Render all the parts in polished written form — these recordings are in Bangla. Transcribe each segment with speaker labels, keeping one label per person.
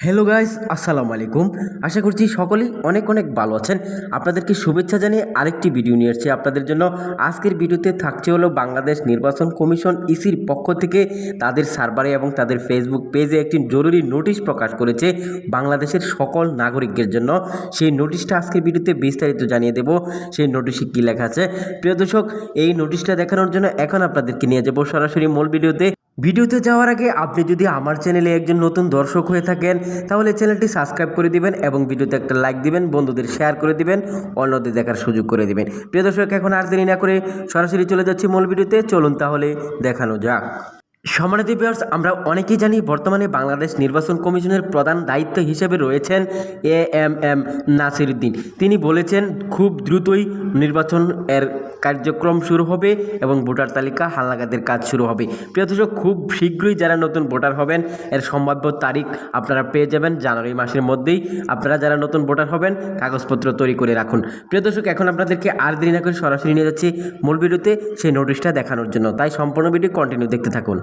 Speaker 1: হ্যালো গাইস, আসসালামু আলাইকুম। আশা করছি সকলেই অনেক অনেক ভালো আছেন। আপনাদেরকে শুভেচ্ছা জানিয়ে আরেকটি ভিডিও নিয়ে এসেছি আপনাদের জন্য। আজকের ভিডিওতে থাকছে হলো বাংলাদেশ নির্বাচন কমিশন ইসির পক্ষ থেকে তাদের সার্ভারে এবং তাদের ফেসবুক পেজে একটি জরুরি নোটিশ প্রকাশ করেছে বাংলাদেশের সকল নাগরিকদের জন্য। সেই নোটিশটা আজকের ভিডিওতে বিস্তারিত জানিয়ে দেব। সেই নোটিশে কী লেখা আছে। প্রিয় দর্শক, এই নোটিশটা দেখানোর জন্য এখন আপনাদেরকে নিয়ে যাব সরাসরি মূল ভিডিওতে যাওয়ার আগে আপনি যদি আমার চ্যানেলে একজন নতুন দর্শক হয়ে থাকেন তাহলে চ্যানেলটি সাবস্ক্রাইব করে দিবেন এবং ভিডিওতে একটা লাইক দিবেন, বন্ধুদের শেয়ার করে দিবেন, অন্যদের দেখার সুযোগ করে দিবেন। প্রিয় দর্শক, এখন আর দেরি না করে সরাসরি চলে যাচ্ছি মূল ভিডিওতে। চলুন তাহলে দেখানো যাক। সম্মানিত ভিউয়ার্স, আমরা অনেকেই জানি বর্তমানে বাংলাদেশ নির্বাচন কমিশনের প্রধান দায়িত্ব হিসেবে রয়েছেন এএমএম নাসিরউদ্দিন। তিনি বলেছেন খুব দ্রুতই নির্বাচন এর কার্যক্রম শুরু হবে এবং ভোটার তালিকা হালনাগাদের কাজ শুরু হবে। প্রিয় দর্শক, খুব শীঘ্রই যারা নতুন ভোটার হবেন এর সম্ভাব্য তারিখ আপনারা পেয়ে যাবেন জানুয়ারি মাসের মধ্যেই। আপনারা যারা নতুন ভোটার হবেন কাগজপত্র তৈরি করে রাখুন। প্রিয় দর্শক, এখন আপনাদেরকে আর দেরি না করে সরাসরি নিয়ে যাচ্ছি মূল ভিডিওতে সেই নোটিশটা দেখানোর জন্য, তাই সম্পূর্ণ ভিডিও কন্টিনিউ দেখতে থাকুন।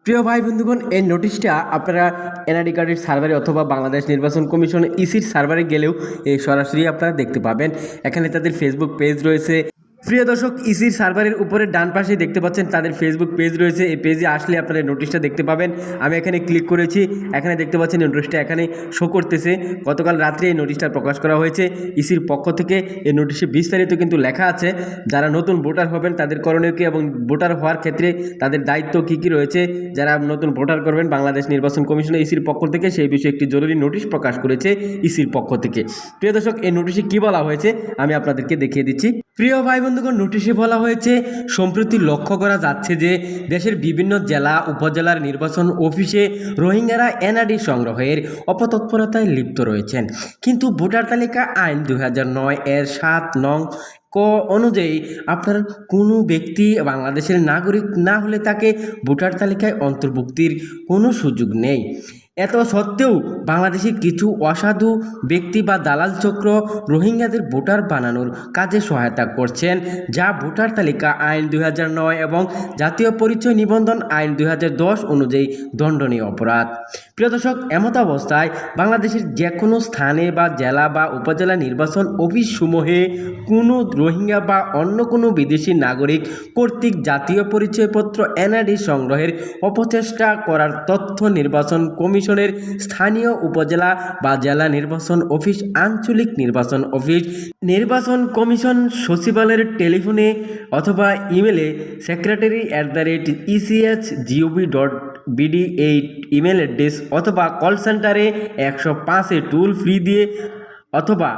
Speaker 1: প্রিয় ভাই বন্ধুগণ, এই নোটিশটা আপনারা এনআইডি কার্ডের সার্ভারে অথবা বাংলাদেশ নির্বাচন কমিশন ইসির সার্ভারে গেলেও এই সরাসরি আপনারা দেখতে পাবেন। এখানে তাদের ফেসবুক পেজ রয়েছে। প্রিয় দর্শক, ইসির সার্ভারের উপরে ডান পাশে দেখতে পাচ্ছেন তাদের ফেসবুক পেজ রয়েছে। এই পেজে আসলে আপনারা নোটিশটা দেখতে পাবেন। আমি এখানে ক্লিক করেছি, এখানে দেখতে পাচ্ছেন নোটিশটা এখানে শো করতেছে। গতকাল রাত্রে এই নোটিশটা প্রকাশ করা হয়েছে ইসির পক্ষ থেকে। এই নোটিশে বিস্তারিত কিন্তু লেখা আছে যারা নতুন ভোটার হবেন তাদের করণীয় কী এবং ভোটার হওয়ার ক্ষেত্রে তাদের দায়িত্ব কী কী রয়েছে। যারা নতুন ভোটার করবেন বাংলাদেশ নির্বাচন কমিশনের ইসির পক্ষ থেকে সেই বিষয়ে একটি জরুরি নোটিশ প্রকাশ করেছে ইসির পক্ষ থেকে। প্রিয় দর্শক, এই নোটিশে কী বলা হয়েছে আমি আপনাদেরকে দেখিয়ে দিচ্ছি। প্রিয় ভাই বন্ধুগণ, নোটিশে বলা হয়েছে সম্প্রতি লক্ষ্য করা যাচ্ছে যে দেশের বিভিন্ন জেলা উপজেলার নির্বাচন অফিসে রোহিঙ্গারা এনআইডি সংগ্রহের অপতৎপরতায় লিপ্ত রয়েছেন। কিন্তু ভোটার তালিকা আইন 2009 এর 7 নং ক অনুযায়ী আপনার কোনো ব্যক্তি বাংলাদেশের নাগরিক না হলে তাকে ভোটার তালিকায় অন্তর্ভুক্তির কোনো সুযোগ নেই। এত সত্ত্বেও বাংলাদেশের কিছু অসাধু ব্যক্তি বা দালাল চক্র রোহিঙ্গাদের ভোটার বানানোর কাজে সহায়তা করছেন, যা ভোটার তালিকা আইন 2009 এবং জাতীয় পরিচয় নিবন্ধন আইন 2010 অনুযায়ী দণ্ডনীয় অপরাধ। প্রিয় দর্শক, এমত অবস্থায় বাংলাদেশের যে কোনো স্থানে বা জেলা বা উপজেলা নির্বাচন অফিসসমূহে কোনো রোহিঙ্গা বা অন্য কোনো বিদেশি নাগরিক কর্তৃক জাতীয় পরিচয়পত্র এনআইডি সংগ্রহের অপচেষ্টা করার তথ্য নির্বাচন কমিশনের স্থানীয় উপজেলা বা জেলা নির্বাচন অফিস, আঞ্চলিক নির্বাচন অফিস, নির্বাচন কমিশন সচিবালয়ের টেলিফোনে অথবা ইমেলে secretary@echr.gov.bd এই ইমেল অ্যাড্রেস অথবা কল সেন্টারে 105-এ টোল ফ্রি দিয়ে অথবা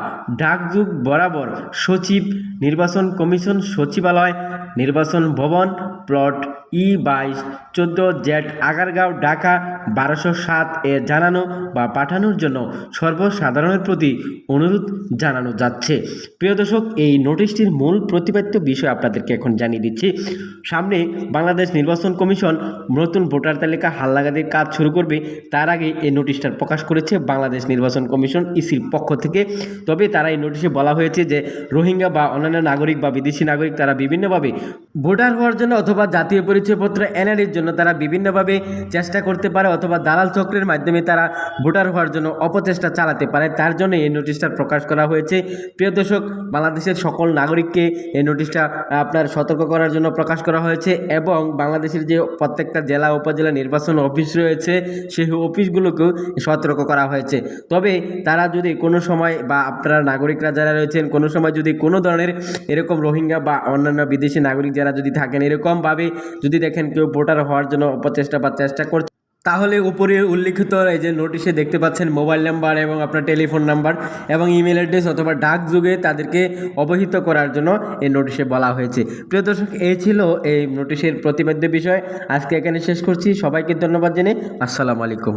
Speaker 1: ডাকযোগ বরাবর সচিব, নির্বাচন কমিশন সচিবালয়, নির্বাচন ভবন, plot E22 14Z Agargaon, Dhaka 1207 এ জানানো বা পাঠানোর জন্য সর্বসাধারণের প্রতি অনুরোধ জানানো যাচ্ছে। প্রিয় দর্শক, এই নোটিশটির মূল প্রতিপাদ্য বিষয় আপনাদেরকে এখন জানিয়ে দিচ্ছি। সামনে বাংলাদেশ নির্বাচন কমিশন নতুন ভোটার তালিকা হালনাগাদের কাজ শুরু করবে, তার আগে এই নোটিশটা প্রকাশ করেছে বাংলাদেশ নির্বাচন কমিশন ইসির পক্ষ থেকে। তবে তারা এই নোটিশে বলা হয়েছে যে রোহিঙ্গা বা অন্যান্য নাগরিক বা বিদেশি নাগরিক তারা বিভিন্নভাবে ভোটার হওয়ার জন্য অথবা জাতীয় পরিচয়পত্র এনআইডির জন্য তারা বিভিন্নভাবে চেষ্টা করতে পারে অথবা দালাল চক্রের মাধ্যমে তারা ভোটার হওয়ার জন্য অপচেষ্টা চালাতে পারে। তার জন্য এই নোটিশটা প্রকাশ করা হয়েছে। প্রিয় দর্শক, বাংলাদেশের সকল নাগরিককে এই নোটিশটা আপনার সতর্ক করার জন্য প্রকাশ করা হয়েছে এবং বাংলাদেশের যে প্রত্যেকটা জেলা উপজেলা নির্বাচন অফিস রয়েছে সেই অফিসগুলোকেও সতর্ক করা হয়েছে। তবে তারা যদি কোনো সময় বা আপনারা নাগরিকরা যারা রয়েছেন কোনো সময় যদি কোনো ধরনের এরকম রোহিঙ্গা বা অন্যান্য বিদেশি নাগরিক যারা যদি থাকেন এরকমভাবে যদি দেখেন কেউ ভোটার হওয়ার জন্য অপচেষ্টা বা চেষ্টা করছে, তাহলে উপরে উল্লিখিত এই যে নোটিশে দেখতে পাচ্ছেন মোবাইল নাম্বার এবং আপনার টেলিফোন নাম্বার এবং ইমেল অ্যাড্রেস অথবা ডাকযোগে তাদেরকে অবহিত করার জন্য এই নোটিশে বলা হয়েছে। প্রিয় দর্শক, এই ছিল এই নোটিশের প্রতিপাদ্য বিষয়। আজকে এখানে শেষ করছি। সবাইকে ধন্যবাদ জেনে আসসালামু আলাইকুম।